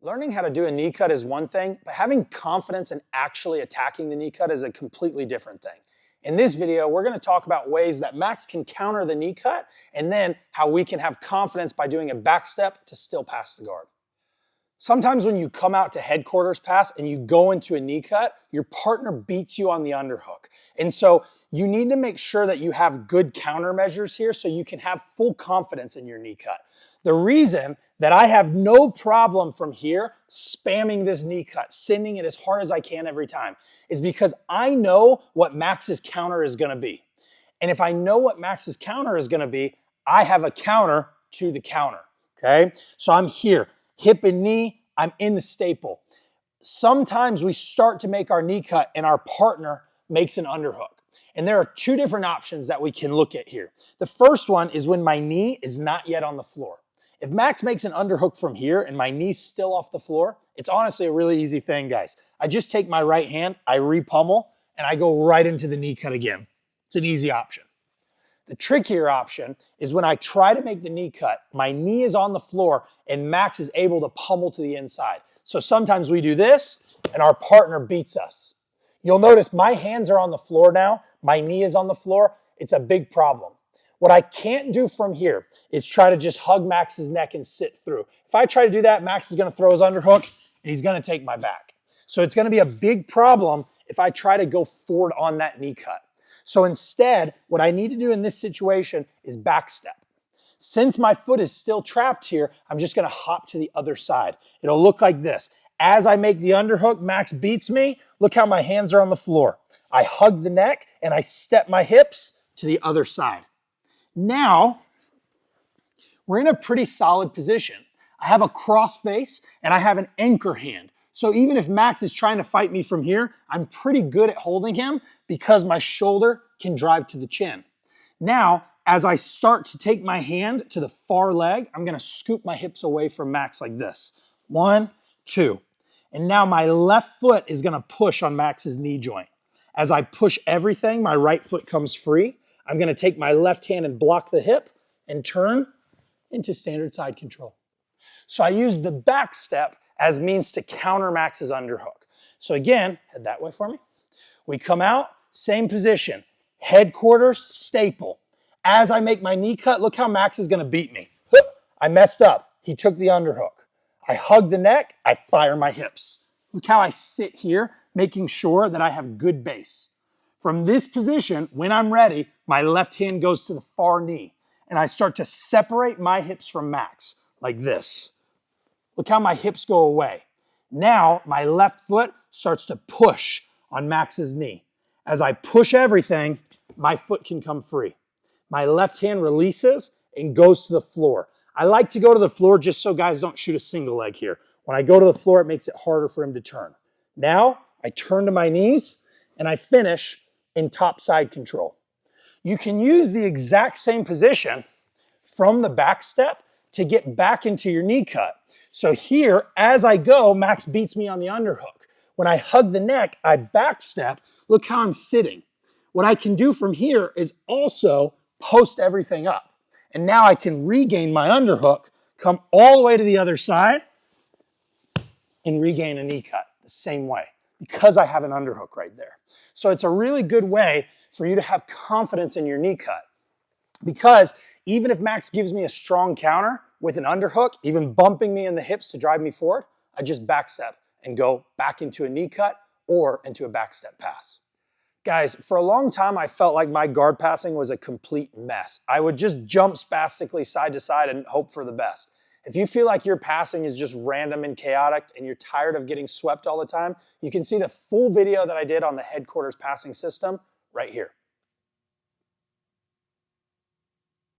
Learning how to do a knee cut is one thing, but having confidence in actually attacking the knee cut is a completely different thing. In this video, we're going to talk about ways that Max can counter the knee cut and then how we can have confidence by doing a back step to still pass the guard. Sometimes when you come out to headquarters pass and you go into a knee cut, your partner beats you on the underhook. And so you need to make sure that you have good countermeasures here so you can have full confidence in your knee cut. The reason that I have no problem from here spamming this knee cut, sending it as hard as I can every time, is because I know what Max's counter is going to be. And if I know what Max's counter is going to be, I have a counter to the counter, okay? So I'm here, hip and knee, I'm in the staple. Sometimes we start to make our knee cut and our partner makes an underhook. And there are two different options that we can look at here. The first one is when my knee is not yet on the floor. If Max makes an underhook from here and my knee's still off the floor, it's honestly a really easy thing, guys. I just take my right hand, I re-pummel, and I go right into the knee cut again. It's an easy option. The trickier option is when I try to make the knee cut, my knee is on the floor and Max is able to pummel to the inside. So sometimes we do this and our partner beats us. You'll notice my hands are on the floor now, my knee is on the floor. It's a big problem. What I can't do from here is try to just hug Max's neck and sit through. If I try to do that, Max is going to throw his underhook and he's going to take my back. So it's going to be a big problem if I try to go forward on that knee cut. So instead, what I need to do in this situation is back step. Since my foot is still trapped here, I'm just going to hop to the other side. It'll look like this. As I make the underhook, Max beats me. Look how my hands are on the floor. I hug the neck and I step my hips to the other side. Now, we're in a pretty solid position. I have a cross face and I have an anchor hand. So even if Max is trying to fight me from here, I'm pretty good at holding him because my shoulder can drive to the chin. Now, as I start to take my hand to the far leg, I'm going to scoop my hips away from Max like this. 1, 2. And now my left foot is going to push on Max's knee joint. As I push everything, my right foot comes free. I'm going to take my left hand and block the hip and turn into standard side control. So I use the back step as means to counter Max's underhook. So again, head that way for me. We come out, same position, headquarters, staple. As I make my knee cut, look how Max is going to beat me. I messed up. He took the underhook. I hug the neck, I fire my hips. Look how I sit here, making sure that I have good base. From this position, when I'm ready, my left hand goes to the far knee, and I start to separate my hips from Max, like this. Look how my hips go away. Now, my left foot starts to push on Max's knee. As I push everything, my foot can come free. My left hand releases and goes to the floor. I like to go to the floor just so guys don't shoot a single leg here. When I go to the floor, it makes it harder for him to turn. Now, I turn to my knees, and I finish in top side control. You can use the exact same position from the back step to get back into your knee cut. So here, as I go, Max beats me on the underhook. When I hug the neck, I back step. Look how I'm sitting. What I can do from here is also post everything up. And now I can regain my underhook, come all the way to the other side, and regain a knee cut the same way because I have an underhook right there. So it's a really good way for you to have confidence in your knee cut. Because even if Max gives me a strong counter with an underhook, even bumping me in the hips to drive me forward, I just backstep and go back into a knee cut or into a backstep pass. Guys, for a long time, I felt like my guard passing was a complete mess. I would just jump spastically side to side and hope for the best. If you feel like your passing is just random and chaotic and you're tired of getting swept all the time, you can see the full video that I did on the headquarters passing system right here.